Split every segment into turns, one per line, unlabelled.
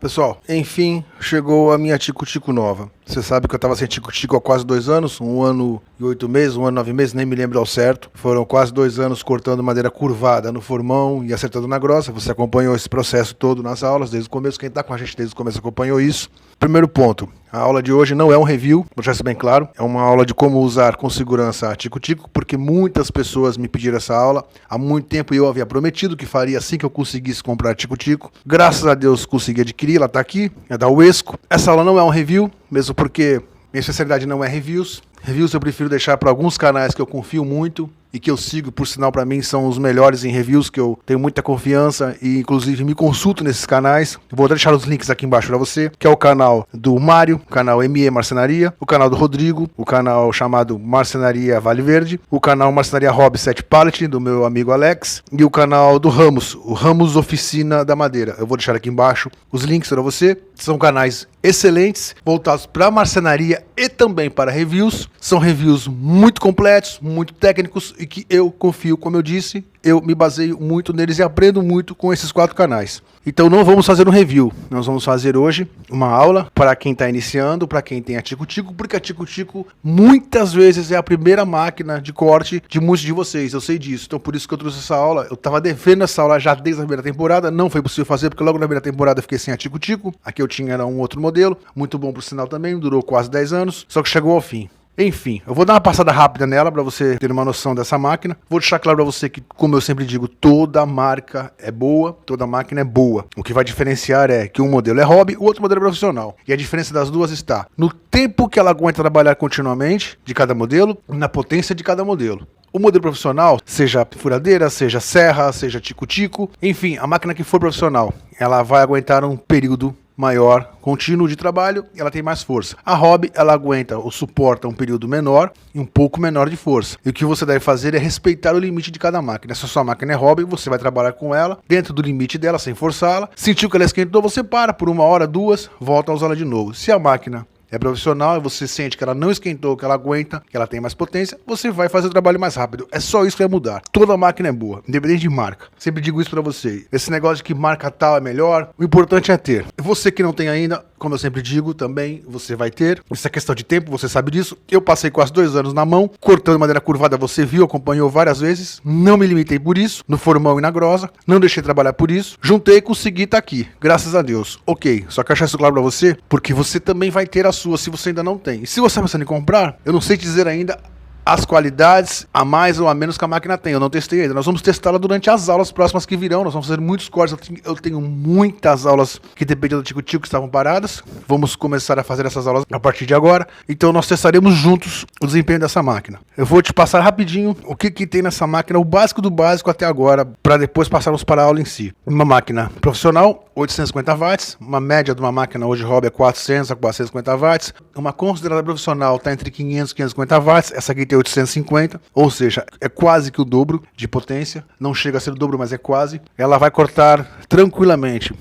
Pessoal, enfim, chegou a minha Tico-Tico nova. Você sabe que eu estava sem Tico-Tico há quase 2 anos, 1 ano e 8 meses, 1 ano e 9 meses, nem me lembro ao certo. Foram quase 2 anos cortando madeira curvada no formão e acertando na grossa. Você acompanhou esse processo todo nas aulas, desde o começo. Quem está com a gente desde o começo acompanhou isso. Primeiro ponto, a aula de hoje não é um review, vou deixar isso bem claro. É uma aula de como usar com segurança a Tico-Tico, porque muitas pessoas me pediram essa aula. Há muito tempo eu havia prometido que faria assim que eu conseguisse comprar a Tico-Tico. Graças a Deus consegui adquirir, ela está aqui, é da Uesco. Essa aula não é um review, mesmo porque minha especialidade não é reviews. Reviews eu prefiro deixar para alguns canais que eu confio muito e que eu sigo, por sinal, para mim são os melhores em reviews, que eu tenho muita confiança e inclusive me consulto nesses canais. Vou deixar os links aqui embaixo para você, que é o canal do Mário, o canal ME Marcenaria, o canal do Rodrigo, o canal chamado Marcenaria Vale Verde, o canal Marcenaria Hobby 7 Pallet, do meu amigo Alex, e o canal do Ramos, o Ramos Oficina da Madeira. Eu vou deixar aqui embaixo os links para você. São canais excelentes, voltados para marcenaria e também para reviews. São reviews muito completos, muito técnicos e que eu confio, como eu disse, eu me baseio muito neles e aprendo muito com esses 4 canais. Então não vamos fazer um review, nós vamos fazer hoje uma aula para quem está iniciando, para quem tem a Tico-Tico, porque a Tico-Tico muitas vezes é a primeira máquina de corte de muitos de vocês, eu sei disso. Então por isso que eu trouxe essa aula, eu estava devendo essa aula já desde a primeira temporada, não foi possível fazer porque logo na primeira temporada eu fiquei sem a Tico-Tico. Aqui eu tinha um outro modelo, muito bom por sinal também, durou quase 10 anos, só que chegou ao fim. Enfim, eu vou dar uma passada rápida nela para você ter uma noção dessa máquina. Vou deixar claro para você que, como eu sempre digo, toda marca é boa, toda máquina é boa. O que vai diferenciar é que um modelo é hobby, o outro modelo é profissional. E a diferença das duas está no tempo que ela aguenta trabalhar continuamente de cada modelo e na potência de cada modelo. O modelo profissional, seja furadeira, seja serra, seja Tico-Tico, enfim, a máquina que for profissional, ela vai aguentar um período maior, contínuo de trabalho, e ela tem mais força. A hobby, ela aguenta ou suporta um período menor e um pouco menor de força. E o que você deve fazer é respeitar o limite de cada máquina. Se a sua máquina é hobby, você vai trabalhar com ela dentro do limite dela, sem forçá-la. Sentiu que ela esquentou, você para por 1 hora, 2, volta a usá-la de novo. Se a máquina é profissional e você sente que ela não esquentou, que ela aguenta, que ela tem mais potência, você vai fazer o trabalho mais rápido. É só isso que vai mudar. Toda máquina é boa, independente de marca. Sempre digo isso pra você. Esse negócio de que marca tal é melhor, o importante é ter. Você que não tem ainda, como eu sempre digo, também você vai ter. Isso é questão de tempo, você sabe disso. Eu passei quase 2 anos na mão, cortando madeira curvada, você viu, acompanhou várias vezes. Não me limitei por isso, no formão e na grossa. Não deixei trabalhar por isso. Juntei e consegui estar aqui, graças a Deus. Ok, só que eu achei isso claro pra você, porque você também vai ter a sua, se você ainda não tem. E se você está pensando em comprar, eu não sei te dizer ainda as qualidades a mais ou a menos que a máquina tem. Eu não testei ainda. Nós vamos testá-la durante as aulas próximas que virão. Nós vamos fazer muitos cortes. Eu tenho muitas aulas que dependem do Tico-Tico que estavam paradas. Vamos começar a fazer essas aulas a partir de agora. Então nós testaremos juntos o desempenho dessa máquina. Eu vou te passar rapidinho o que tem nessa máquina, o básico do básico até agora, para depois passarmos para a aula em si. Uma máquina profissional, 850 watts. Uma média de uma máquina hoje hobby é 400 a 450 watts. Uma considerada profissional está entre 500 e 550 watts. Essa aqui tem 850, ou seja, é quase que o dobro de potência. Não chega a ser o dobro, mas é quase. Ela vai cortar tranquilamente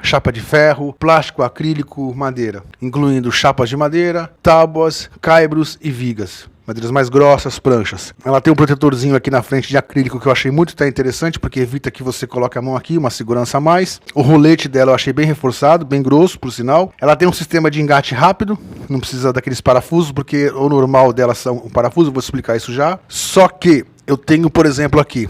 chapa de ferro, plástico, acrílico, madeira, incluindo chapas de madeira, tábuas, caibros e vigas. Madeiras mais grossas, pranchas. Ela tem um protetorzinho aqui na frente de acrílico que eu achei muito interessante, porque evita que você coloque a mão aqui, uma segurança a mais. O rolete dela eu achei bem reforçado, bem grosso, por sinal. Ela tem um sistema de engate rápido, não precisa daqueles parafusos, porque o normal dela são um parafuso, eu vou explicar isso já. Só que eu tenho, por exemplo, aqui,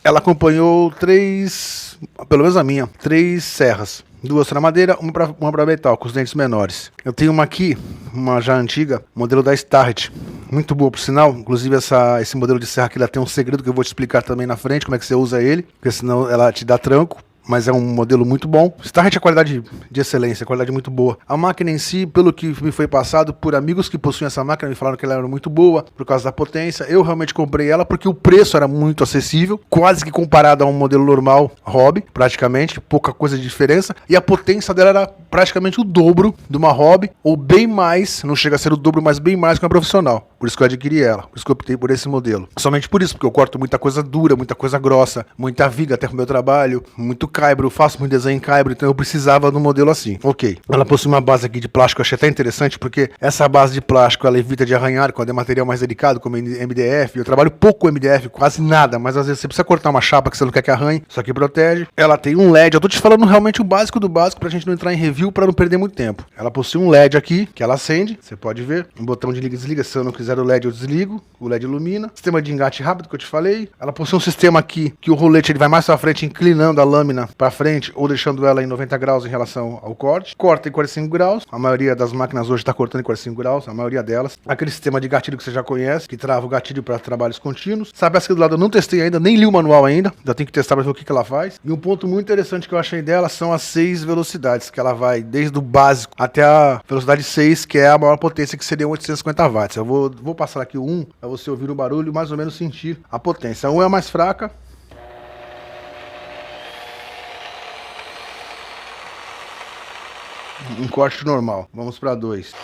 ela acompanhou 3, pelo menos a minha, 3 serras. 2 para madeira, uma para metal, com os dentes menores. Eu tenho uma aqui, uma já antiga, modelo da Starrett. Muito boa, por sinal. Inclusive, esse modelo de serra aqui, ela tem um segredo que eu vou te explicar também na frente, como é que você usa ele, porque senão ela te dá tranco. Mas é um modelo muito bom. Starrett é qualidade de excelência, qualidade muito boa. A máquina em si, pelo que me foi passado por amigos que possuem essa máquina, me falaram que ela era muito boa por causa da potência. Eu realmente comprei ela porque o preço era muito acessível, quase que comparado a um modelo normal hobby, praticamente, pouca coisa de diferença. E a potência dela era praticamente o dobro de uma hobby, ou bem mais, não chega a ser o dobro, mas bem mais que uma profissional. Por isso que eu adquiri ela, por isso que eu optei por esse modelo. Somente por isso, porque eu corto muita coisa dura, muita coisa grossa, muita viga até pro meu trabalho, muito caibro, eu faço muito desenho em caibro, então eu precisava de um modelo assim. Ok. Ela possui uma base aqui de plástico, eu achei até interessante, porque essa base de plástico, ela evita de arranhar quando é material mais delicado, como MDF. Eu trabalho pouco com MDF, quase nada, mas às vezes você precisa cortar uma chapa que você não quer que arranhe, isso aqui protege. Ela tem um LED, eu tô te falando realmente o básico do básico pra gente não entrar em review, pra não perder muito tempo. Ela possui um LED aqui, que ela acende, você pode ver, um botão de liga e desliga, se eu não quiser o LED eu desligo, o LED ilumina. Sistema de engate rápido que eu te falei. Ela possui um sistema aqui, que o rolete ele vai mais pra frente, inclinando a lâmina pra frente, ou deixando ela em 90 graus em relação ao corte. Corta em 45 graus, a maioria das máquinas hoje tá cortando em 45 graus, a maioria delas. Aquele sistema de gatilho que você já conhece, que trava o gatilho para trabalhos contínuos. Sabe, essa aqui do lado eu não testei ainda, nem li o manual ainda, já tenho que testar para ver o que ela faz. E um ponto muito interessante que eu achei dela são as 6 velocidades, que ela vai desde o básico até a velocidade 6, que é a maior potência, que seria 850 watts. Eu vou passar aqui o 1, para você ouvir o barulho e mais ou menos sentir a potência. A 1 é a mais fraca. Um corte normal. Vamos para 2.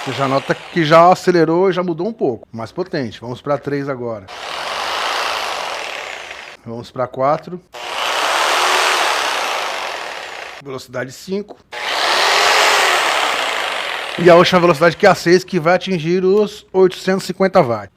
Você já nota que já acelerou e já mudou um pouco. Mais potente. Vamos para 3 agora. Vamos para 4. Velocidade 5. E a última velocidade que é a 6, que vai atingir os 850 watts.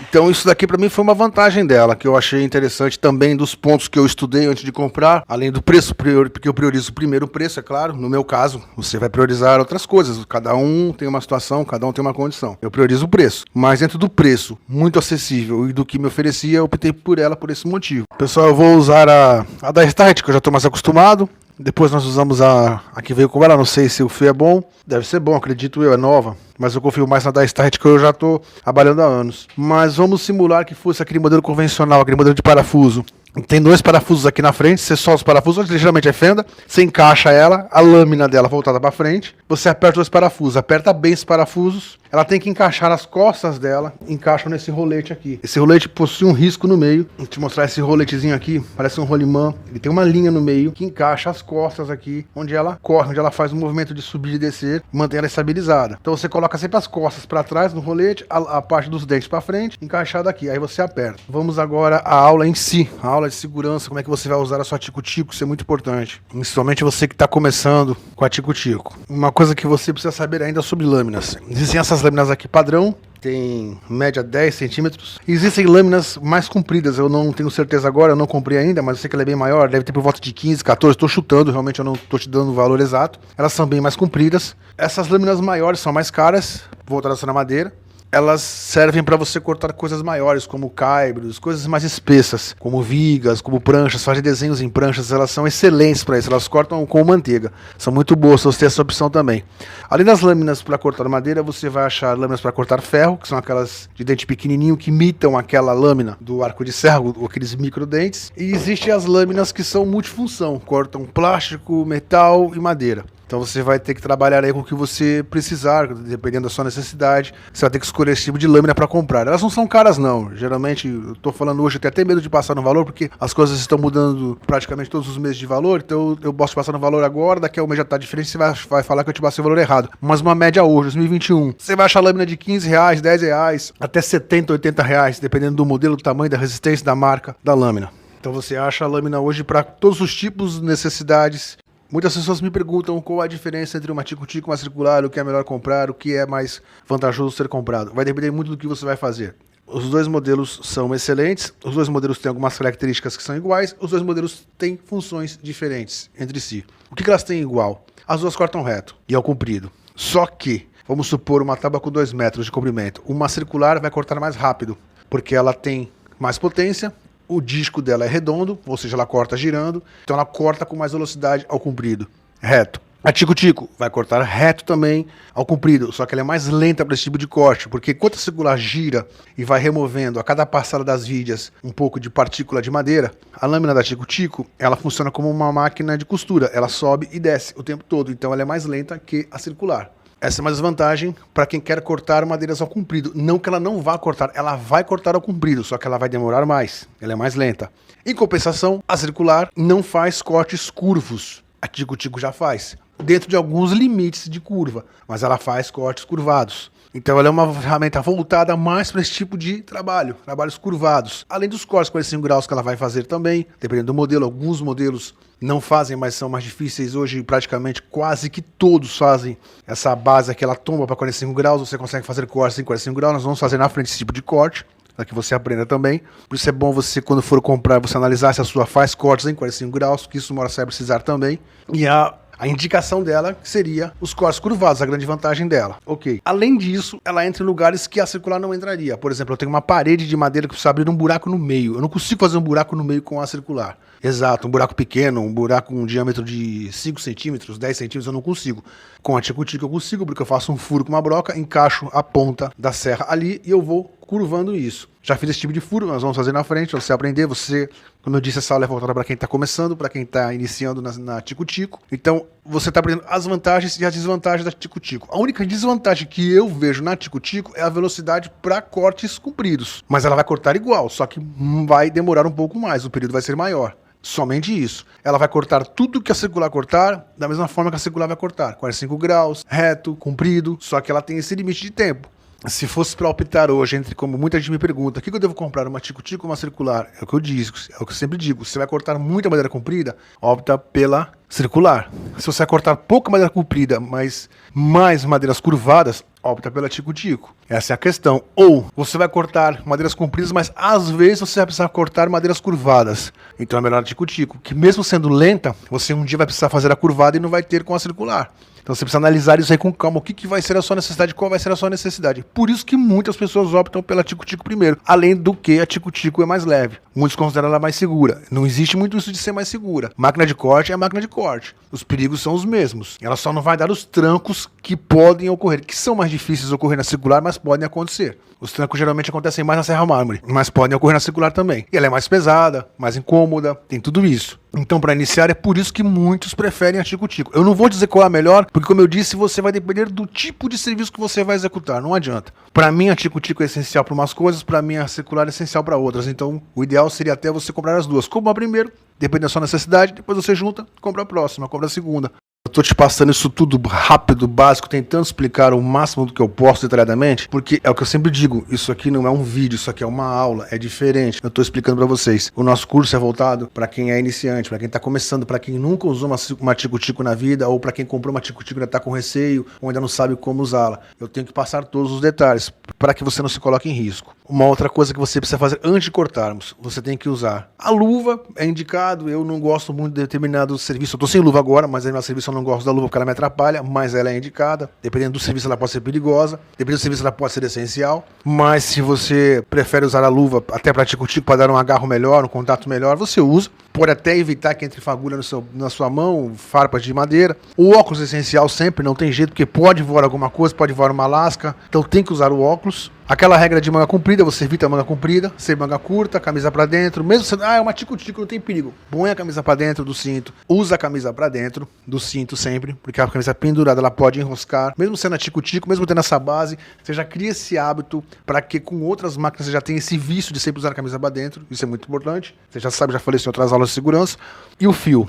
Então isso daqui para mim foi uma vantagem dela, que eu achei interessante também, dos pontos que eu estudei antes de comprar, além do preço, porque eu priorizo primeiro o preço, é claro. No meu caso, você vai priorizar outras coisas, cada um tem uma situação, cada um tem uma condição. Eu priorizo o preço, mas dentro do preço, muito acessível, e do que me oferecia, eu optei por ela por esse motivo. Pessoal, eu vou usar a da Start, que eu já estou mais acostumado. Depois nós usamos a que veio com ela, não sei se o fio é bom, deve ser bom, acredito eu, é nova, mas eu confio mais na da Start, que eu já estou trabalhando há anos. Mas vamos simular que fosse aquele modelo convencional, aquele modelo de parafuso. Tem 2 parafusos aqui na frente, você solta os parafusos, geralmente é fenda, você encaixa ela, a lâmina dela voltada para frente, você aperta os parafusos, aperta bem os parafusos, ela tem que encaixar as costas dela, encaixam nesse rolete aqui. Esse rolete possui um risco no meio, vou te mostrar esse roletezinho aqui, parece um rolimã, ele tem uma linha no meio que encaixa as costas aqui, onde ela corre, onde ela faz um movimento de subir e descer, mantém ela estabilizada. Então você coloca sempre as costas para trás no rolete, a parte dos dentes para frente, encaixada aqui, aí você aperta. Vamos agora à aula em si, a aula de segurança, como é que você vai usar a sua tico-tico, isso é muito importante. Principalmente você que está começando com a tico-tico. Uma coisa que você precisa saber ainda sobre lâminas. Existem essas lâminas aqui padrão, tem média 10 centímetros. Existem lâminas mais compridas, eu não tenho certeza agora, eu não comprei ainda, mas eu sei que ela é bem maior, deve ter por volta de 15, 14, estou chutando, realmente eu não estou te dando o valor exato. Elas são bem mais compridas. Essas lâminas maiores são mais caras, voltadas na madeira. Elas servem para você cortar coisas maiores, como caibros, coisas mais espessas, como vigas, como pranchas, fazer desenhos em pranchas. Elas são excelentes para isso, elas cortam com manteiga. São muito boas, você tem essa opção também. Além das lâminas para cortar madeira, você vai achar lâminas para cortar ferro, que são aquelas de dente pequenininho que imitam aquela lâmina do arco de serra, aqueles microdentes. E existem as lâminas que são multifunção, cortam plástico, metal e madeira. Então você vai ter que trabalhar aí com o que você precisar, dependendo da sua necessidade. Você vai ter que escolher esse tipo de lâmina para comprar. Elas não são caras não. Geralmente, eu estou falando hoje, eu tenho até medo de passar no valor, porque as coisas estão mudando praticamente todos os meses de valor. Então eu posso passar no valor agora, daqui a um mês já está diferente, você vai falar que eu te passei o valor errado. Mas uma média hoje, 2021, você vai achar lâmina de R$15, R$10, até R$70, R$80, dependendo do modelo, do tamanho, da resistência, da marca da lâmina. Então você acha a lâmina hoje para todos os tipos, necessidades. Muitas pessoas me perguntam qual a diferença entre uma tico-tico e uma circular, o que é melhor comprar, o que é mais vantajoso ser comprado. Vai depender muito do que você vai fazer. Os dois modelos são excelentes, os dois modelos têm algumas características que são iguais, os dois modelos têm funções diferentes entre si. O que elas têm igual? As duas cortam reto e ao comprido. Só que, vamos supor uma tábua com 2 metros de comprimento, uma circular vai cortar mais rápido, porque ela tem mais potência. O disco dela é redondo, ou seja, ela corta girando, então ela corta com mais velocidade ao comprido, reto. A tico-tico vai cortar reto também ao comprido, só que ela é mais lenta para esse tipo de corte, porque enquanto a circular gira e vai removendo a cada passada das vigas um pouco de partícula de madeira, a lâmina da tico-tico, ela funciona como uma máquina de costura, ela sobe e desce o tempo todo, então ela é mais lenta que a circular. Essa é uma desvantagem para quem quer cortar madeiras ao comprido. Não que ela não vá cortar, ela vai cortar ao comprido, só que ela vai demorar mais, ela é mais lenta. Em compensação, a circular não faz cortes curvos, a tico-tico já faz. dentro de alguns limites de curva, mas ela faz cortes curvados. Então ela é uma ferramenta voltada mais para esse tipo de trabalho, trabalhos curvados. Além dos cortes 45 graus que ela vai fazer também, dependendo do modelo, alguns modelos não fazem, mas são mais difíceis. Hoje praticamente quase que todos fazem essa base aqui, ela tomba para 45 graus, você consegue fazer cortes em 45 graus, nós vamos fazer na frente esse tipo de corte, para que você aprenda também. Por isso é bom você, quando for comprar, você analisar se a sua faz cortes em 45 graus, que isso uma hora você vai precisar também. E a indicação dela seria os cortes curvados, a grande vantagem dela. Ok. Além disso, ela entra em lugares que a circular não entraria. Por exemplo, eu tenho uma parede de madeira que precisa abrir um buraco no meio. Eu não consigo fazer um buraco no meio com a circular. Exato, um buraco pequeno, um buraco com um diâmetro de 5 centímetros, 10 centímetros, eu não consigo. Com a tico-tico eu consigo, porque eu faço um furo com uma broca, encaixo a ponta da serra ali e eu vou curvando isso. Já fiz esse tipo de furo, nós vamos fazer na frente, pra você aprender. Você, como eu disse, essa aula é voltada para quem está começando, para quem está iniciando na tico-tico. Então, você está aprendendo as vantagens e as desvantagens da tico-tico. A única desvantagem que eu vejo na tico-tico é a velocidade para cortes compridos. Mas ela vai cortar igual, só que vai demorar um pouco mais, o período vai ser maior. Somente isso. Ela vai cortar tudo que a circular cortar, da mesma forma que a circular vai cortar. 45 graus, reto, comprido, só que ela tem esse limite de tempo. Se fosse para optar hoje entre, como muita gente me pergunta, o que eu devo comprar, uma tico-tico ou uma circular? É o que eu digo, é o que eu sempre digo. Se você vai cortar muita madeira comprida, opta pela circular. Se você vai cortar pouca madeira comprida, mas mais madeiras curvadas, opta pela tico-tico. Essa é a questão. Ou você vai cortar madeiras compridas, mas às vezes você vai precisar cortar madeiras curvadas. Então é melhor a tico-tico, que mesmo sendo lenta, você um dia vai precisar fazer a curvada e não vai ter com a circular. Então você precisa analisar isso aí com calma, o que vai ser a sua necessidade, qual vai ser a sua necessidade. Por isso que muitas pessoas optam pela tico-tico primeiro, além do que a tico-tico é mais leve. Muitos consideram ela mais segura. Não existe muito isso de ser mais segura. Máquina de corte é máquina de corte. Os perigos são os mesmos. Ela só não vai dar os trancos que podem ocorrer, que são mais difíceis de ocorrer na circular, mas podem acontecer. Os trancos geralmente acontecem mais na serra mármore, mas podem ocorrer na circular também. E ela é mais pesada, mais incômoda, tem tudo isso. Então, para iniciar, é por isso que muitos preferem a tico-tico. Eu não vou dizer qual é a melhor, porque, como eu disse, você vai depender do tipo de serviço que você vai executar. Não adianta. Para mim, a tico-tico é essencial para umas coisas, para mim, a circular é essencial para outras. Então, o ideal seria até você comprar as duas. Compra primeiro, depende da sua necessidade, depois você junta, compra a próxima, compra a segunda. Eu tô te passando isso tudo rápido, básico, tentando explicar o máximo do que eu posso detalhadamente, porque é o que eu sempre digo, isso aqui não é um vídeo, isso aqui é uma aula, é diferente. Eu tô explicando para vocês. O nosso curso é voltado para quem é iniciante, para quem tá começando, para quem nunca usou uma tico-tico na vida, ou para quem comprou uma tico-tico e ainda tá com receio, ou ainda não sabe como usá-la. Eu tenho que passar todos os detalhes, para que você não se coloque em risco. Uma outra coisa que você precisa fazer antes de cortarmos, você tem que usar a luva, é indicado. Eu não gosto muito de determinado serviço, eu tô sem luva agora, mas aí no serviço eu não gosto da luva porque ela me atrapalha, mas ela é indicada. Dependendo do serviço ela pode ser perigosa, dependendo do serviço ela pode ser essencial, mas se você prefere usar a luva até para tico-tico, para dar um agarro melhor, um contato melhor, você usa. Pode até evitar que entre fagulha na sua mão, farpas de madeira. O óculos é essencial sempre, não tem jeito, porque pode voar alguma coisa, pode voar uma lasca, então tem que usar o óculos. Aquela regra de manga comprida, você evita a manga comprida, sem manga curta, camisa pra dentro, mesmo sendo, é uma tico-tico, não tem perigo. Põe a camisa pra dentro do cinto, usa a camisa pra dentro do cinto sempre, porque a camisa pendurada, ela pode enroscar, mesmo sendo a tico-tico, mesmo tendo essa base, você já cria esse hábito para que com outras máquinas você já tenha esse vício de sempre usar a camisa pra dentro, isso é muito importante, você já sabe, já falei isso em outras aulas de segurança. E o fio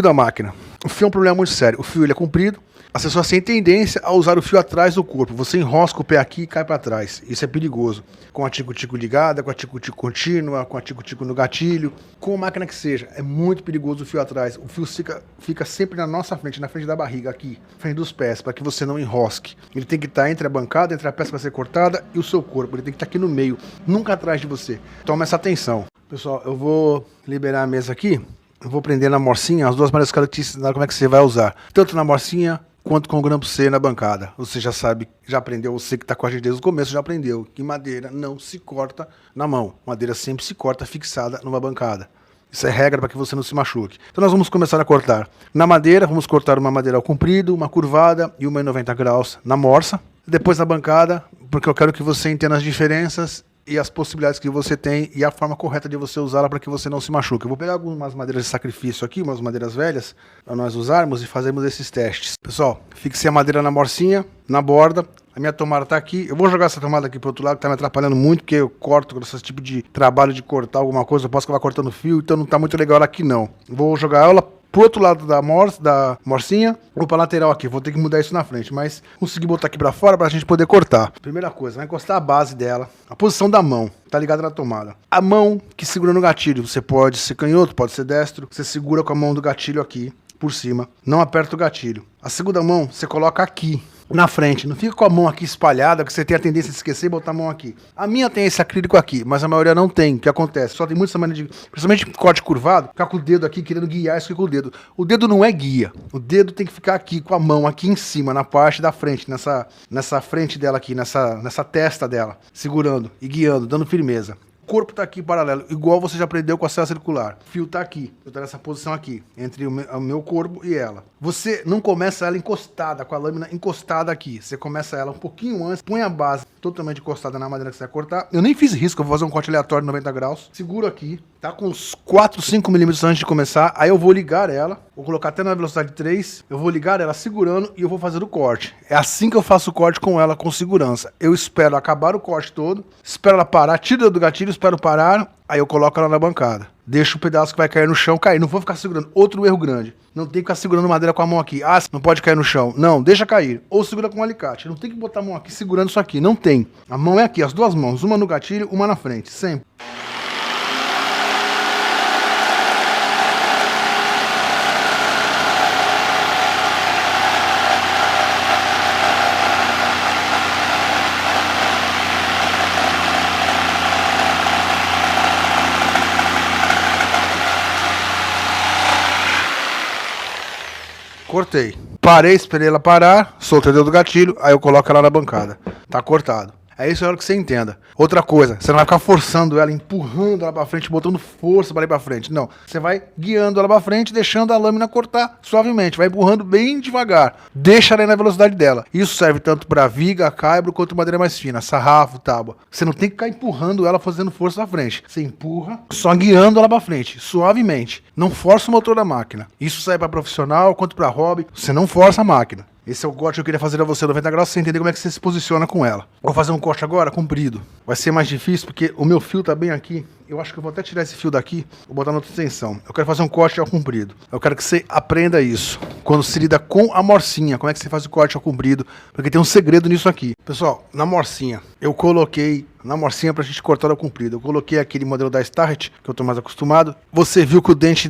da máquina. O fio é um problema muito sério, o fio ele é comprido, as pessoas têm tendência a usar o fio atrás do corpo. Você enrosca o pé aqui e cai para trás. Isso é perigoso. Com a tico-tico ligada, com a tico-tico contínua, com a tico-tico no gatilho, com a máquina que seja. É muito perigoso o fio atrás. O fio fica sempre na nossa frente, na frente da barriga, aqui, na frente dos pés, para que você não enrosque. Ele tem que estar entre a bancada, entre a peça que vai ser cortada e o seu corpo. Ele tem que estar aqui no meio, nunca atrás de você. Toma essa atenção. Pessoal, eu vou liberar a mesa aqui. Eu vou prender na morcinha as duas maneiras que eu te ensinar como é que você vai usar. Tanto na morcinha quanto com o grampo C na bancada. Você já sabe, já aprendeu, você que está com a gente desde o começo já aprendeu que madeira não se corta na mão. Madeira sempre se corta fixada numa bancada. Isso é regra para que você não se machuque. Então nós vamos começar a cortar. Na madeira, vamos cortar uma madeira ao comprido, uma curvada e uma em 90 graus na morsa. Depois na bancada, porque eu quero que você entenda as diferenças e as possibilidades que você tem e a forma correta de você usá-la para que você não se machuque. Eu vou pegar algumas madeiras de sacrifício aqui, umas madeiras velhas, para nós usarmos e fazermos esses testes. Pessoal, fixei a madeira na morcinha, na borda. A minha tomada está aqui. Eu vou jogar essa tomada aqui para o outro lado, que está me atrapalhando muito, porque eu corto esse tipo de trabalho de cortar alguma coisa, eu posso acabar cortando fio, então não está muito legal ela aqui não. Vou jogar ela pro outro lado da morcinha ou pra lateral aqui. Vou ter que mudar isso na frente, mas consegui botar aqui pra fora pra gente poder cortar. Primeira coisa, vai encostar a base dela, a posição da mão, tá ligada na tomada. A mão que segura no gatilho, você pode ser canhoto, pode ser destro, você segura com a mão do gatilho aqui, por cima, não aperta o gatilho. A segunda mão, você coloca aqui, na frente, não fica com a mão aqui espalhada, que você tem a tendência de esquecer e botar a mão aqui. A minha tem esse acrílico aqui, mas a maioria não tem. O que acontece? Só tem muita maneira de, principalmente corte curvado, ficar com o dedo aqui querendo guiar isso aqui com o dedo. O dedo não é guia. O dedo tem que ficar aqui com a mão aqui em cima, na parte da frente, nessa frente dela aqui, nessa testa dela, segurando e guiando, dando firmeza. O corpo tá aqui paralelo, igual você já aprendeu com a cela circular. O fio tá aqui, eu tô nessa posição aqui, entre o meu corpo e ela. Você não começa ela encostada, com a lâmina encostada aqui. Você começa ela um pouquinho antes, põe a base totalmente encostada na madeira que você vai cortar. Eu nem fiz risco, eu vou fazer um corte aleatório de 90 graus. Seguro aqui, tá com uns 4, 5 milímetros antes de começar. Aí eu vou ligar ela, vou colocar até na velocidade 3. Eu vou ligar ela segurando e eu vou fazer o corte. É assim que eu faço o corte com ela, com segurança. Eu espero acabar o corte todo, espero ela parar, tiro do gatilho, espero parar, aí eu coloco ela na bancada. Deixa o pedaço que vai cair no chão cair. Não vou ficar segurando. Outro erro grande. Não tem que ficar segurando madeira com a mão aqui. Ah, não pode cair no chão. Não, deixa cair. Ou segura com um alicate. Não tem que botar a mão aqui segurando isso aqui. Não tem. A mão é aqui, as duas mãos. Uma no gatilho, uma na frente. Sempre. Cortei. Parei, esperei ela parar, soltei o dedo do gatilho, aí eu coloco ela na bancada. Tá cortado. É isso, eu quero que você entenda. Outra coisa, você não vai ficar forçando ela, empurrando ela pra frente, botando força para ir pra frente. Não, você vai guiando ela pra frente, deixando a lâmina cortar suavemente. Vai empurrando bem devagar. Deixa ela aí na velocidade dela. Isso serve tanto pra viga, caibro, quanto madeira mais fina, sarrafo, tábua. Você não tem que ficar empurrando ela, fazendo força na frente. Você empurra, só guiando ela pra frente, suavemente. Não força o motor da máquina. Isso serve pra profissional, quanto pra hobby. Você não força a máquina. Esse é o corte que eu queria fazer a você 90 graus, pra você entender como é que você se posiciona com ela. Vou fazer um corte agora, comprido. Vai ser mais difícil porque o meu fio tá bem aqui. Eu acho que eu vou até tirar esse fio daqui, vou botar na outra extensão. Eu quero fazer um corte ao comprido. Eu quero que você aprenda isso. Quando se lida com a morcinha, como é que você faz o corte ao comprido. Porque tem um segredo nisso aqui. Pessoal, na morcinha, eu coloquei... Na morcinha pra gente cortar ao comprido. Eu coloquei aquele modelo da Starrett, que eu tô mais acostumado. Você viu que o dente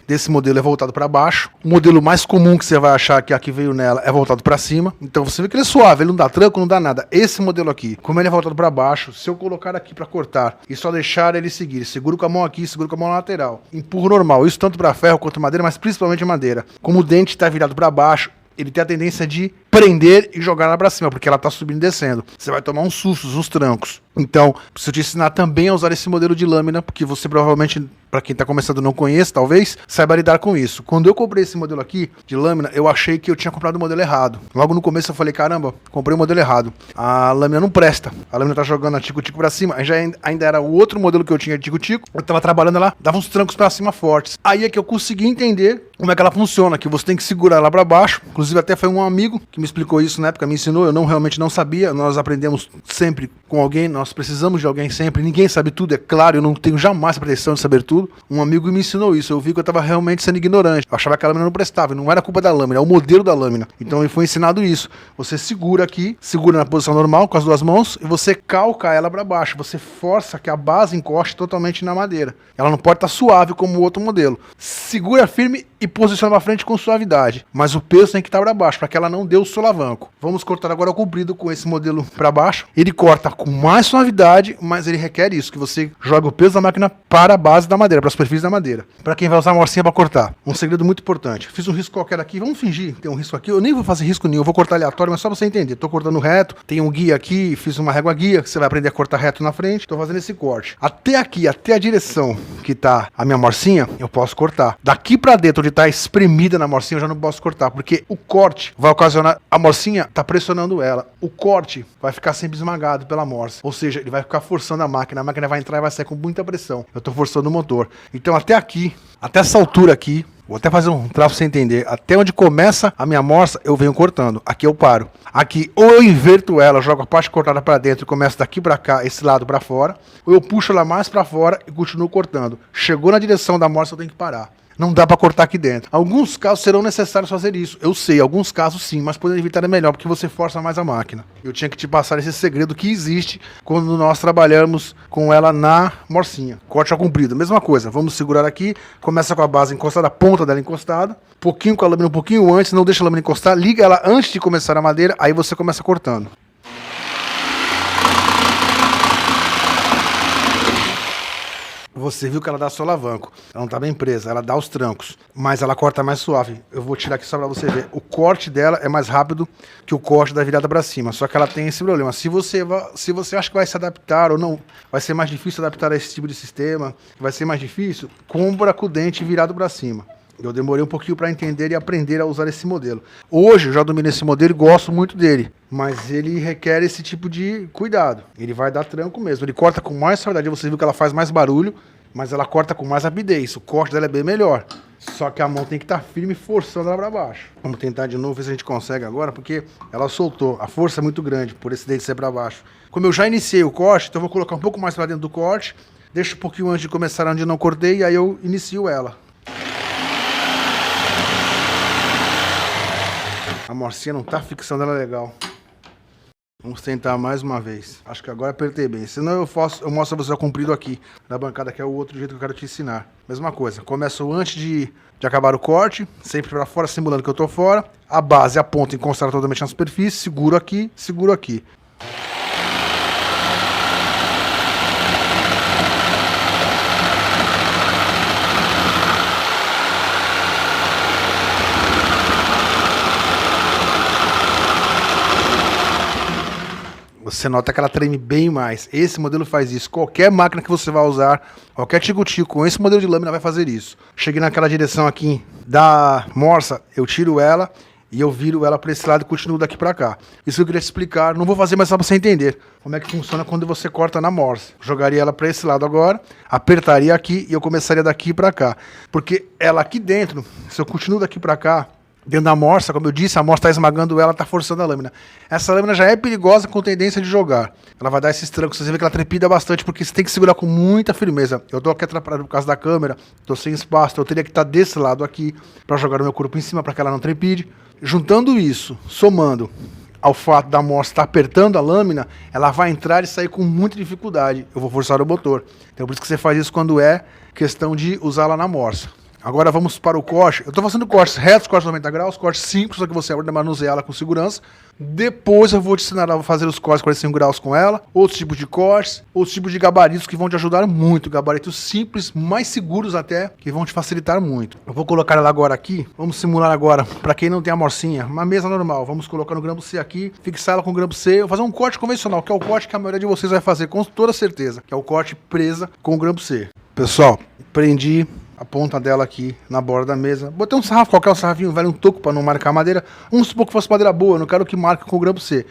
desse modelo é voltado para baixo. O modelo mais comum que você vai achar que aqui veio nela é voltado para cima. Então você vê que ele é suave, ele não dá tranco, não dá nada. Esse modelo aqui, como ele é voltado para baixo, se eu colocar aqui para cortar e só deixar ele seguir, seguro com a mão aqui, seguro com a mão na lateral. Empurro normal, isso tanto para ferro quanto madeira, mas principalmente madeira. Como o dente está virado para baixo, ele tem a tendência de prender e jogar ela pra cima, porque ela tá subindo e descendo. Você vai tomar uns sustos, uns trancos. Então, preciso te ensinar também a usar esse modelo de lâmina, porque você provavelmente, para quem tá começando não conhece, talvez, saiba lidar com isso. Quando eu comprei esse modelo aqui de lâmina, eu achei que eu tinha comprado o modelo errado. Logo no começo eu falei, caramba, comprei o modelo errado. A lâmina não presta. A lâmina tá jogando a tico-tico pra cima. Aí já ainda era o outro modelo que eu tinha de tico-tico. Eu tava trabalhando ela, dava uns trancos pra cima fortes. Aí é que eu consegui entender como é que ela funciona, que você tem que segurar ela pra baixo. Inclusive até foi um amigo que me explicou isso na época, me ensinou, eu realmente não sabia. Nós aprendemos sempre com alguém, nós precisamos de alguém sempre. Ninguém sabe tudo, é claro, eu não tenho jamais pretensão de saber tudo. Um amigo me ensinou isso, eu vi que eu tava realmente sendo ignorante. Eu achava que a lâmina não prestava, não era culpa da lâmina, é o modelo da lâmina. Então me foi ensinado isso. Você segura aqui, segura na posição normal com as duas mãos e você calca ela pra baixo. Você força que a base encoste totalmente na madeira. Ela não pode estar suave como o outro modelo. Segura firme e posiciona pra frente com suavidade. Mas o peso tem que estar pra baixo, para que ela não dê o solavanco. Vamos cortar agora o comprido com esse modelo para baixo. Ele corta com mais suavidade, mas ele requer isso, que você joga o peso da máquina para a base da madeira, para a superfície da madeira. Para quem vai usar a morcinha para cortar. Um segredo muito importante. Fiz um risco qualquer aqui, vamos fingir que tem um risco aqui. Eu nem vou fazer risco nenhum, eu vou cortar aleatório, mas só para você entender. Tô cortando reto, tem um guia aqui, fiz uma régua guia, que você vai aprender a cortar reto na frente. Tô fazendo esse corte. Até aqui, até a direção que tá a minha morcinha, eu posso cortar. Daqui para dentro, onde tá espremida na morcinha, eu já não posso cortar, porque o corte vai ocasionar... A morcinha tá pressionando ela. O corte vai ficar sempre esmagado pela morsa. Ou seja, ele vai ficar forçando a máquina vai entrar e vai sair com muita pressão. Eu tô forçando o motor. Então até aqui, até essa altura aqui, vou até fazer um traço pra você entender. Até onde começa a minha morsa, eu venho cortando. Aqui eu paro. Aqui, ou eu inverto ela, jogo a parte cortada para dentro e começo daqui para cá, esse lado para fora. Ou eu puxo ela mais para fora e continuo cortando. Chegou na direção da morsa, eu tenho que parar. não dá para cortar aqui dentro. Alguns casos serão necessários fazer isso. Eu sei, alguns casos sim, mas poder evitar é melhor, porque você força mais a máquina. Eu tinha que te passar esse segredo que existe quando nós trabalhamos com ela na morcinha. Corte ao comprido, mesma coisa. Vamos segurar aqui, começa com a base encostada, a ponta dela encostada, pouquinho com a lâmina um pouquinho antes, não deixa a lâmina encostar, liga ela antes de começar a madeira, aí você começa cortando. Você viu que ela dá solavanco, ela não tá bem presa, ela dá os trancos, mas ela corta mais suave. Eu vou tirar aqui só pra você ver. O corte dela é mais rápido que o corte da virada pra cima, só que ela tem esse problema. Se você acha que vai se adaptar ou não, vai ser mais difícil adaptar a esse tipo de sistema, vai ser mais difícil, compra com o dente virado pra cima. Eu demorei um pouquinho para entender e aprender a usar esse modelo. Hoje eu já dominei esse modelo e gosto muito dele, mas ele requer esse tipo de cuidado. Ele vai dar tranco mesmo, ele corta com mais suavidade. Você viu que ela faz mais barulho, mas ela corta com mais rapidez. O corte dela é bem melhor. Só que a mão tem que estar firme, forçando ela para baixo. Vamos tentar de novo, ver se a gente consegue agora, porque ela soltou. A força é muito grande por esse dente ser para baixo. Como eu já iniciei o corte, então eu vou colocar um pouco mais para dentro do corte. Deixo um pouquinho antes de começar onde eu não cortei, e aí eu inicio ela. A morcinha não tá fixando ela legal. Vamos tentar mais uma vez. Acho que agora apertei bem. Senão eu mostro você o comprido aqui na bancada, que é o outro jeito que eu quero te ensinar. Mesma coisa. Começo antes de acabar o corte, sempre para fora, simulando que eu tô fora. A base, a ponta encostada totalmente na superfície. Seguro aqui, seguro aqui. Você nota que ela treme bem mais. Esse modelo faz isso. Qualquer máquina que você vai usar, qualquer tico-tico com esse modelo de lâmina vai fazer isso. Cheguei naquela direção aqui da morsa, eu tiro ela e eu viro ela para esse lado e continuo daqui para cá. Isso eu queria te explicar. Não vou fazer mais só para você entender como é que funciona quando você corta na morsa. Jogaria ela para esse lado agora, apertaria aqui e eu começaria daqui para cá. Porque ela aqui dentro, se eu continuo daqui para cá, dentro da morsa, como eu disse, a morsa está esmagando ela, está forçando a lâmina. Essa lâmina já é perigosa com tendência de jogar. Ela vai dar esses trancos, você vê que ela trepida bastante, porque você tem que segurar com muita firmeza. Eu estou aqui atrapalhado por causa da câmera, estou sem espaço, então eu teria que estar desse lado aqui, para jogar o meu corpo em cima, para que ela não trepide. Juntando isso, somando ao fato da morsa estar apertando a lâmina, ela vai entrar e sair com muita dificuldade. Eu vou forçar o motor. Então por isso que você faz isso quando é questão de usá-la na morsa. Agora vamos para o corte. Eu estou fazendo cortes retos, cortes 90 graus, cortes simples, só que você vai manusear ela com segurança. Depois eu vou te ensinar a fazer os cortes 45 graus com ela, outros tipos de cortes, outros tipos de gabaritos que vão te ajudar muito. Gabaritos simples, mais seguros até, que vão te facilitar muito. Eu vou colocar ela agora aqui. Vamos simular agora, para quem não tem a morcinha, uma mesa normal. Vamos colocar no grampo C aqui, fixar ela com o grampo C. Eu vou fazer um corte convencional, que é o corte que a maioria de vocês vai fazer com toda certeza, que é o corte presa com o grampo C. Pessoal, prendi a ponta dela aqui na borda da mesa. Botei um sarrafo, qualquer sarrafinho velho, um toco para não marcar a madeira. Vamos supor que fosse madeira boa, eu não quero que marque com o grampo C.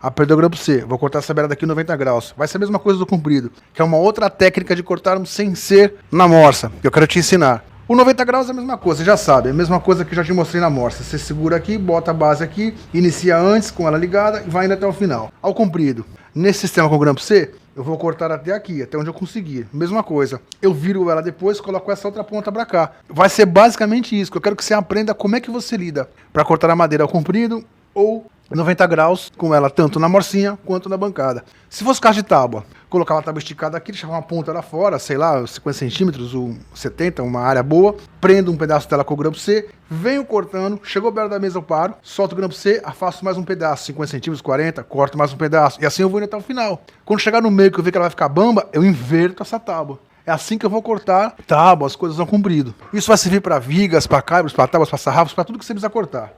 Apertei o grampo C, vou cortar essa beirada aqui 90 graus. Vai ser a mesma coisa do comprido, que é uma outra técnica de cortar sem ser na morsa, que eu quero te ensinar. O 90 graus é a mesma coisa, você já sabe, é a mesma coisa que eu já te mostrei na morsa. Você segura aqui, bota a base aqui, inicia antes com ela ligada e vai indo até o final. Ao comprido, nesse sistema com o grampo C, eu vou cortar até aqui, até onde eu conseguir. Mesma coisa. Eu viro ela depois, coloco essa outra ponta pra cá. Vai ser basicamente isso, que eu quero que você aprenda como é que você lida para cortar a madeira ao comprido ou 90 graus com ela, tanto na morcinha quanto na bancada. Se fosse caso de tábua, colocava a tábua esticada aqui, deixava uma ponta lá fora, sei lá, 50 centímetros ou 70, uma área boa, prendo um pedaço dela com o grampo C, venho cortando, chegou perto da mesa eu paro, solto o grampo C, afasto mais um pedaço, 50 centímetros, 40, corto mais um pedaço, e assim eu vou indo até o final. Quando chegar no meio que eu ver que ela vai ficar bamba, eu inverto essa tábua. É assim que eu vou cortar tábuas, coisas ao comprido. Isso vai servir para vigas, para caibros, para tábuas, para sarrafos, para tudo que você precisa cortar.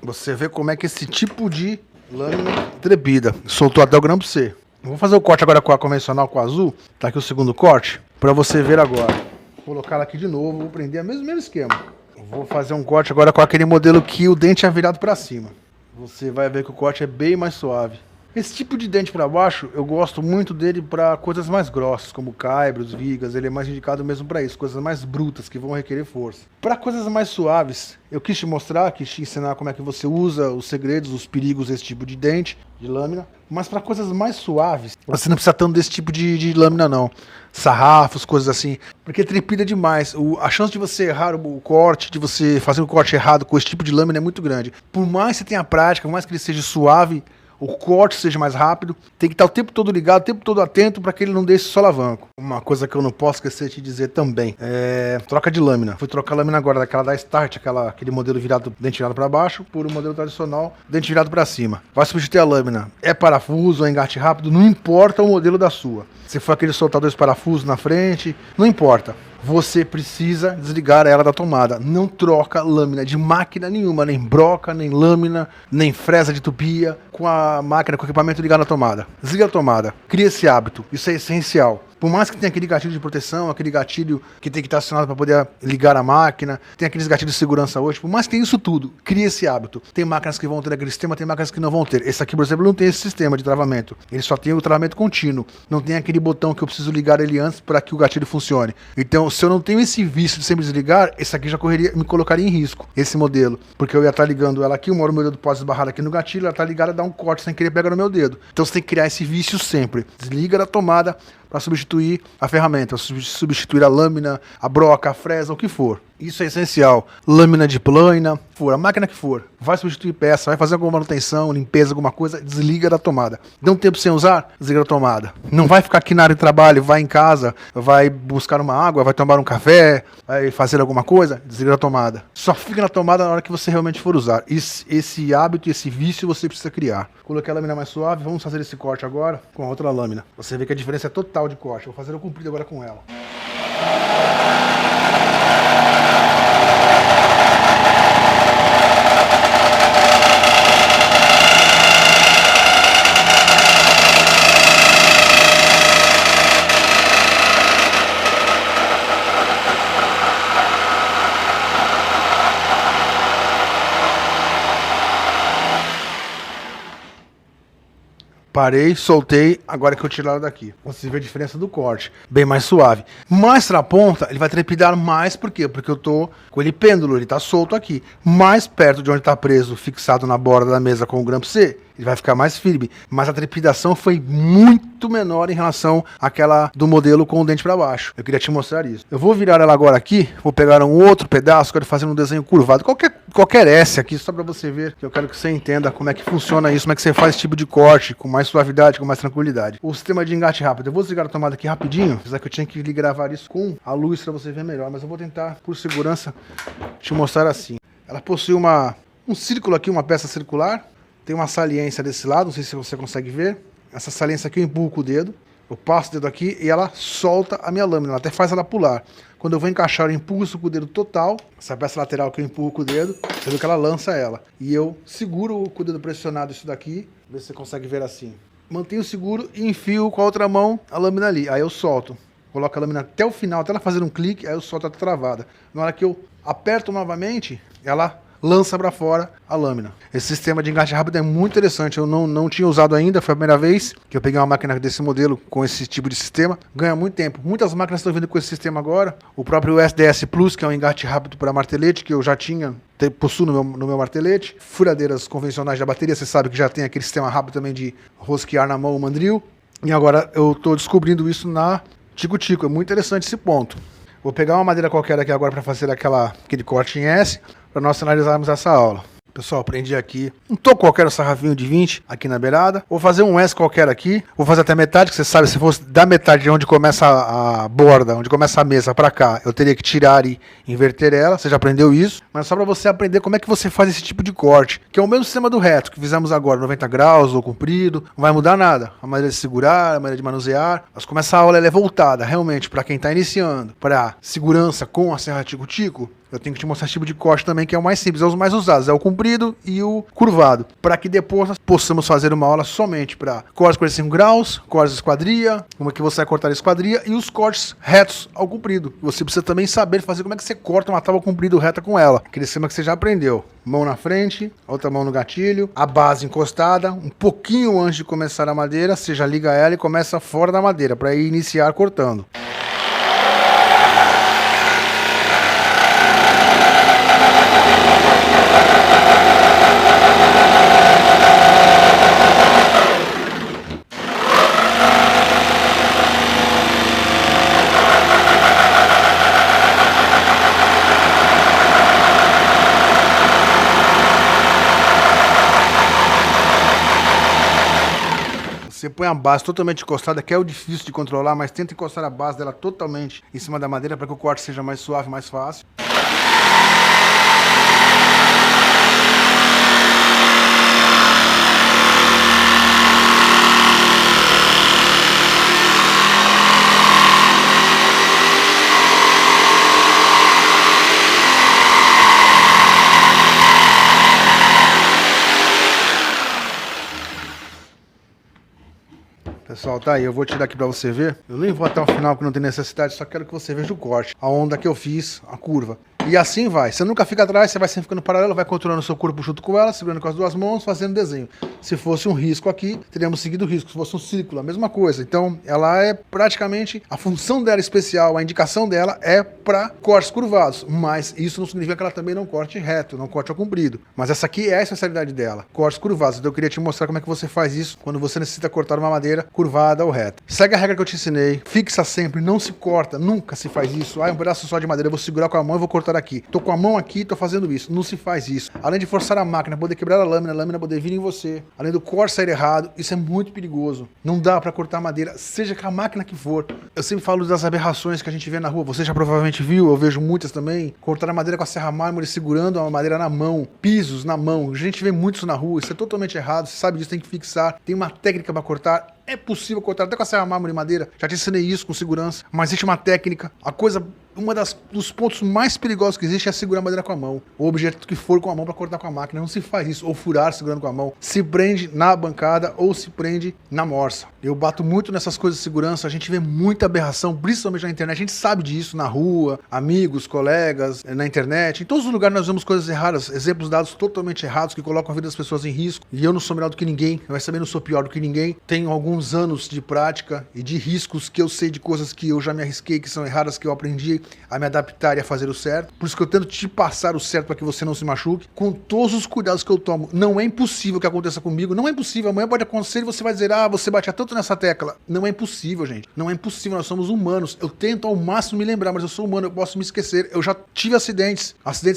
Você vê como é que esse tipo de lâmina trepida. Soltou até o grampo C. Eu vou fazer o corte agora com a convencional, com a azul. Tá aqui o segundo corte, para você ver agora. Vou colocar ela aqui de novo, vou prender o mesmo esquema. Vou fazer um corte agora com aquele modelo que o dente é virado para cima. Você vai ver que o corte é bem mais suave. Esse tipo de dente para baixo, eu gosto muito dele para coisas mais grossas, como caibros, vigas. Ele é mais indicado mesmo para isso, coisas mais brutas que vão requerer força. Para coisas mais suaves, eu quis te mostrar, quis te ensinar como é que você usa os segredos, os perigos desse tipo de dente, de lâmina. Mas para coisas mais suaves, você não precisa tanto desse tipo de lâmina não. Sarrafos, coisas assim, porque trepida demais. A chance de você errar o corte, de você fazer o corte errado com esse tipo de lâmina é muito grande. Por mais que você tenha prática, por mais que ele seja suave, o corte seja mais rápido, tem que estar o tempo todo ligado, o tempo todo atento para que ele não deixe solavanco. Uma coisa que eu não posso esquecer de dizer também é troca de lâmina. Fui trocar a lâmina agora daquela da Start, aquele modelo virado, dente virado para baixo, por um modelo tradicional, dente virado para cima. Vai substituir a lâmina. É parafuso, é engate rápido, não importa o modelo da sua. Se for aquele soltar 2 parafusos na frente, não importa. Você precisa desligar ela da tomada. Não troca lâmina de máquina nenhuma, nem broca, nem lâmina, nem fresa de tupia com a máquina, com o equipamento ligado na tomada. Desliga a tomada. Cria esse hábito. Isso é essencial. Por mais que tenha aquele gatilho de proteção, aquele gatilho que tem que estar acionado para poder ligar a máquina, tem aqueles gatilhos de segurança hoje, por mais que tenha isso tudo, cria esse hábito. Tem máquinas que vão ter aquele sistema, tem máquinas que não vão ter. Esse aqui, por exemplo, não tem esse sistema de travamento. Ele só tem o travamento contínuo. Não tem aquele botão que eu preciso ligar ele antes para que o gatilho funcione. Então, se eu não tenho esse vício de sempre desligar, esse aqui já me colocaria em risco, esse modelo. Porque eu ia estar ligando ela aqui, uma hora o meu dedo pode esbarrar aqui no gatilho, ela está ligada, dá um corte sem querer pegar no meu dedo. Então você tem que criar esse vício sempre. Desliga da tomada para substituir a ferramenta, substituir a lâmina, a broca, a fresa, o que for. Isso é essencial. Lâmina de plana, a máquina que for, vai substituir peça, vai fazer alguma manutenção, limpeza, alguma coisa, desliga da tomada. Deu um tempo sem usar, desliga da tomada. Não vai ficar aqui na área de trabalho, vai em casa, vai buscar uma água, vai tomar um café, vai fazer alguma coisa, desliga da tomada. Só fica na tomada na hora que você realmente for usar. Esse hábito, esse vício você precisa criar. Coloquei a lâmina mais suave, vamos fazer esse corte agora com a outra lâmina. Você vê que a diferença é total de corte. Vou fazer o comprido agora com ela. Parei, soltei, agora que eu tiro ela daqui. Você vê a diferença do corte, bem mais suave. Mais pra ponta, ele vai trepidar mais, por quê? Porque eu tô com ele pêndulo, ele tá solto aqui. Mais perto de onde tá preso, fixado na borda da mesa com o grampo C, ele vai ficar mais firme. Mas a trepidação foi muito menor em relação àquela do modelo com o dente para baixo. Eu queria te mostrar isso. Eu vou virar ela agora aqui, vou pegar um outro pedaço, quero fazer um desenho curvado. Qualquer S aqui, só para você ver, que eu quero que você entenda como é que funciona isso, como é que você faz esse tipo de corte, com mais suavidade, com mais tranquilidade. O sistema de engate rápido. Eu vou desligar a tomada aqui rapidinho, apesar que eu tinha que gravar isso com a luz para você ver melhor, mas eu vou tentar, por segurança, te mostrar assim. Ela possui um círculo aqui, uma peça circular. Tem uma saliência desse lado, não sei se você consegue ver. Essa saliência aqui eu empurro com o dedo. Eu passo o dedo aqui e ela solta a minha lâmina, ela até faz ela pular. Quando eu vou encaixar, eu empurro isso com o dedo total. Essa peça lateral que eu empurro com o dedo, você vê que ela lança ela. E eu seguro com o dedo pressionado isso daqui, vê se você consegue ver assim. Mantenho seguro e enfio com a outra mão a lâmina ali. Aí eu solto. Coloco a lâmina até o final, até ela fazer um clique, aí eu solto ela travada. Na hora que eu aperto novamente, ela lança para fora a lâmina. Esse sistema de engate rápido é muito interessante, eu não tinha usado ainda, foi a primeira vez que eu peguei uma máquina desse modelo com esse tipo de sistema. Ganha muito tempo. Muitas máquinas estão vindo com esse sistema agora. O próprio SDS Plus, que é um engate rápido para martelete, que eu já possuo no meu martelete. Furadeiras convencionais da bateria, você sabe que já tem aquele sistema rápido também de rosquear na mão o mandril. E agora eu estou descobrindo isso na Tico-Tico, é muito interessante esse ponto. Vou pegar uma madeira qualquer aqui agora para fazer aquele corte em S, para nós finalizarmos essa aula. Pessoal, prendi aqui um toco qualquer, um sarrafinho de 20 aqui na beirada. Vou fazer um S qualquer aqui. Vou fazer até metade, que você sabe, se fosse da metade de onde começa a borda, onde começa a mesa para cá, eu teria que tirar e inverter ela. Você já aprendeu isso. Mas só para você aprender como é que você faz esse tipo de corte, que é o mesmo sistema do reto que fizemos agora, 90 graus ou comprido. Não vai mudar nada. A maneira de segurar, a maneira de manusear. Mas como essa aula ela é voltada realmente para quem está iniciando, para segurança com a serra Tico-Tico, eu tenho que te mostrar esse tipo de corte também, que é o mais simples, é os mais usados, é o comprido e o curvado, para que depois nós possamos fazer uma aula somente para cortes 45 graus, cortes de esquadria, como é que você vai cortar a esquadria e os cortes retos ao comprido. Você precisa também saber fazer como é que você corta uma tábua comprida reta com ela, aquele esquema que você já aprendeu. Mão na frente, outra mão no gatilho, a base encostada, um pouquinho antes de começar a madeira, você já liga ela e começa fora da madeira, para iniciar cortando. Você põe a base totalmente encostada, que é o difícil de controlar, mas tenta encostar a base dela totalmente em cima da madeira para que o corte seja mais suave, mais fácil. Pessoal, tá aí, eu vou tirar aqui pra você ver. Eu nem vou até o final porque não tem necessidade, só quero que você veja o corte. A onda que eu fiz, a curva. E assim vai. Você nunca fica atrás, você vai sempre ficando paralelo, vai controlando o seu corpo junto com ela, segurando com as duas mãos, fazendo desenho. Se fosse um risco aqui, teríamos seguido o risco. Se fosse um círculo, a mesma coisa. Então, ela é praticamente, a função dela especial, a indicação dela é para cortes curvados. Mas isso não significa que ela também não corte reto, não corte ao comprido. Mas essa aqui é a especialidade dela, cortes curvados. Então eu queria te mostrar como é que você faz isso quando você necessita cortar uma madeira curvada ou reta. Segue a regra que eu te ensinei, fixa sempre, não se corta, nunca se faz isso. Ah, um pedaço só de madeira, eu vou segurar com a mão e vou cortar aqui. Tô com a mão aqui, tô fazendo isso. Não se faz isso. Além de forçar a máquina, poder quebrar a lâmina poder vir em você. Além do corte sair errado, isso é muito perigoso. Não dá pra cortar madeira, seja com a máquina que for. Eu sempre falo das aberrações que a gente vê na rua. Você já provavelmente viu, eu vejo muitas também. Cortar a madeira com a serra mármore, segurando a madeira na mão. Pisos na mão. A gente vê muito isso na rua. Isso é totalmente errado. Você sabe disso, tem que fixar. Tem uma técnica pra cortar. É possível cortar até com a serra mármore e madeira. Já te ensinei isso com segurança. Mas existe uma técnica. A coisa... dos pontos mais perigosos que existe é segurar a madeira com a mão. O objeto que for com a mão para cortar com a máquina. Não se faz isso. Ou furar segurando com a mão. Se prende na bancada ou se prende na morsa. Eu bato muito nessas coisas de segurança. A gente vê muita aberração, principalmente na internet. A gente sabe disso na rua, amigos, colegas, na internet. Em todos os lugares nós vemos coisas erradas. Exemplos dados totalmente errados que colocam a vida das pessoas em risco. E eu não sou melhor do que ninguém. Eu também não sou pior do que ninguém. Tenho alguns anos de prática e de riscos que eu sei de coisas que eu já me arrisquei, que são erradas, que eu aprendi a me adaptar e a fazer o certo. Por isso que eu tento te passar o certo para que você não se machuque, com todos os cuidados que eu tomo. Não é impossível que aconteça comigo, não é impossível. Amanhã pode acontecer e você vai dizer, ah, você batia tanto nessa tecla. Não é impossível, gente. Não é impossível, nós somos humanos. Eu tento ao máximo me lembrar, mas eu sou humano, eu posso me esquecer. Eu já tive acidentes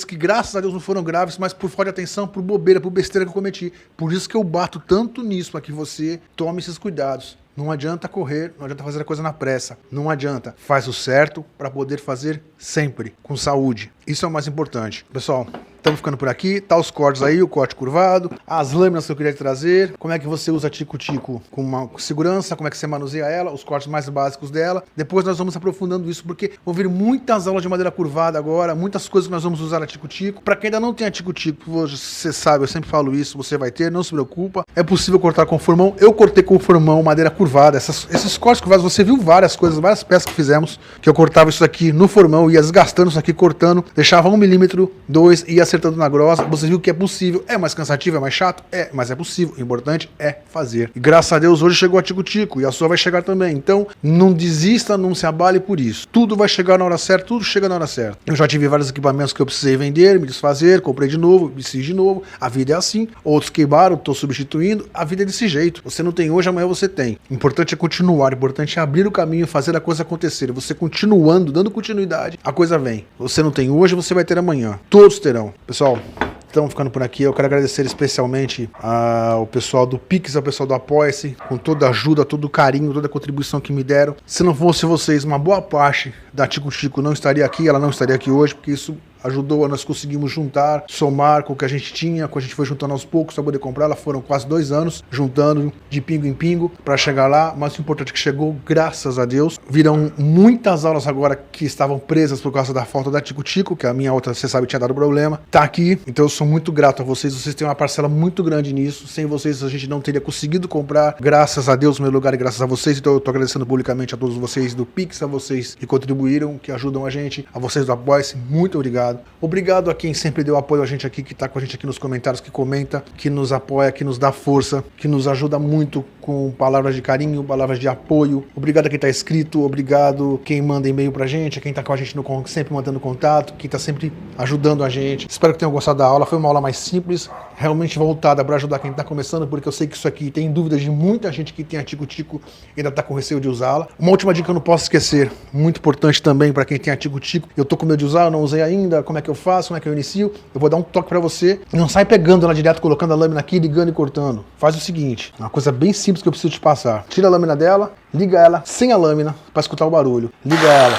que graças a Deus não foram graves, mas por falta de atenção, por bobeira, por besteira que eu cometi. Por isso que eu bato tanto nisso, para que você tome esses cuidados. Não adianta correr, não adianta fazer a coisa na pressa. Não adianta. Faz o certo para poder fazer sempre, com saúde. Isso é o mais importante. Pessoal, estamos ficando por aqui. Tá os cortes aí, o corte curvado, as lâminas que eu queria te trazer, como é que você usa tico-tico com uma segurança, como é que você manuseia ela, os cortes mais básicos dela. Depois nós vamos aprofundando isso, porque vão vir muitas aulas de madeira curvada agora, muitas coisas que nós vamos usar a tico-tico. Para quem ainda não tem a tico-tico, você sabe, eu sempre falo isso, você vai ter, não se preocupa. É possível cortar com formão. Eu cortei com formão, madeira curvada. Esses cortes curvados, você viu várias coisas, várias peças que fizemos, que eu cortava isso aqui no formão, ia desgastando isso aqui, cortando, deixava 1 milímetro, 2, ia acertando na grossa. Você viu que é possível. É mais cansativo, é mais chato? É, mas é possível. O importante é fazer. E graças a Deus hoje chegou a tico-tico e a sua vai chegar também. Então, não desista, não se abale por isso. Tudo vai chegar na hora certa, tudo chega na hora certa. Eu já tive vários equipamentos que eu precisei vender, me desfazer, comprei de novo, me desfiz de novo. A vida é assim. Outros queimaram, estou substituindo. A vida é desse jeito. Você não tem hoje, amanhã você tem. O importante é continuar, o importante é abrir o caminho, fazer a coisa acontecer. Você continuando, dando continuidade, a coisa vem. Você não tem hoje, você vai ter amanhã. Todos terão. Pessoal, estamos ficando por aqui. Eu quero agradecer especialmente ao pessoal do Pix, ao pessoal do Apoia-se, com toda a ajuda, todo o carinho, toda a contribuição que me deram. Se não fosse vocês, uma boa parte da Tico-Tico não estaria aqui, ela não estaria aqui hoje, porque isso ajudou a nós conseguimos juntar, somar com o que a gente tinha, com a gente foi juntando aos poucos para poder comprar. Ela foram quase 2 anos juntando de pingo em pingo para chegar lá, mas o importante é que chegou, graças a Deus. Viram muitas aulas agora que estavam presas por causa da falta da Tico Tico, que a minha outra, você sabe, tinha dado problema. Tá aqui, então eu sou muito grato a vocês têm uma parcela muito grande nisso. Sem vocês a gente não teria conseguido comprar, graças a Deus, no meu lugar, e graças a vocês. Então eu tô agradecendo publicamente a todos vocês do Pix, a vocês que contribuíram, que ajudam a gente, a vocês do Apoia-se, muito obrigado. Obrigado a quem sempre deu apoio a gente aqui, que tá com a gente aqui nos comentários, que comenta, que nos apoia, que nos dá força, que nos ajuda muito com palavras de carinho, palavras de apoio. Obrigado a quem tá inscrito, obrigado quem manda e-mail pra gente, a quem tá com a gente sempre mandando contato, quem tá sempre ajudando a gente. Espero que tenham gostado da aula. Foi uma aula mais simples, realmente voltada para ajudar quem tá começando, porque eu sei que isso aqui tem dúvidas de muita gente que tem a Tico Tico e ainda tá com receio de usá-la. Uma última dica que eu não posso esquecer, muito importante também para quem tem a Tico Tico. Eu tô com medo de usar, eu não usei ainda, como é que eu faço, como é que eu inicio? Eu vou dar um toque para você. Não sai pegando ela direto, colocando a lâmina aqui, ligando e cortando. Faz o seguinte, uma coisa bem simples que eu preciso te passar. Tira a lâmina dela, liga ela sem a lâmina para escutar o barulho. Liga ela.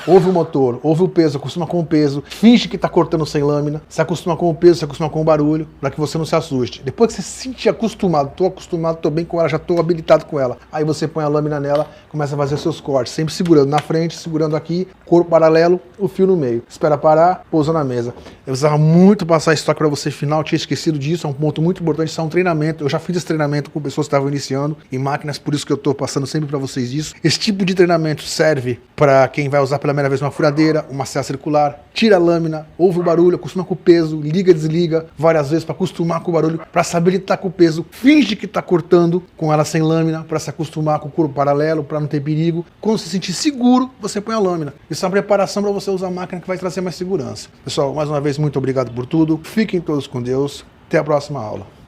Ouve o motor, ouve o peso, acostuma com o peso, finge que tá cortando sem lâmina, se acostuma com o peso, se acostuma com o barulho, para que você não se assuste. Depois que você se sentir acostumado, tô bem com ela, já tô habilitado com ela, aí você põe a lâmina nela, começa a fazer seus cortes, sempre segurando na frente, segurando aqui, corpo paralelo, o fio no meio. Espera parar, pousa na mesa. Eu precisava muito passar esse toque para você final, tinha esquecido disso, é um ponto muito importante, isso é um treinamento. Eu já fiz esse treinamento com pessoas que estavam iniciando em máquinas, por isso que eu tô passando sempre para vocês isso. Esse tipo de treinamento serve para quem vai usar pela primeira vez uma furadeira, uma serra circular, tira a lâmina, ouve o barulho, acostuma com o peso, liga, desliga várias vezes para acostumar com o barulho, para saber lidar com o peso, finge que está cortando com ela sem lâmina, para se acostumar com o corpo paralelo, para não ter perigo. Quando se sentir seguro, você põe a lâmina. Isso é uma preparação para você usar a máquina que vai trazer mais segurança. Pessoal, mais uma vez, muito obrigado por tudo. Fiquem todos com Deus. Até a próxima aula.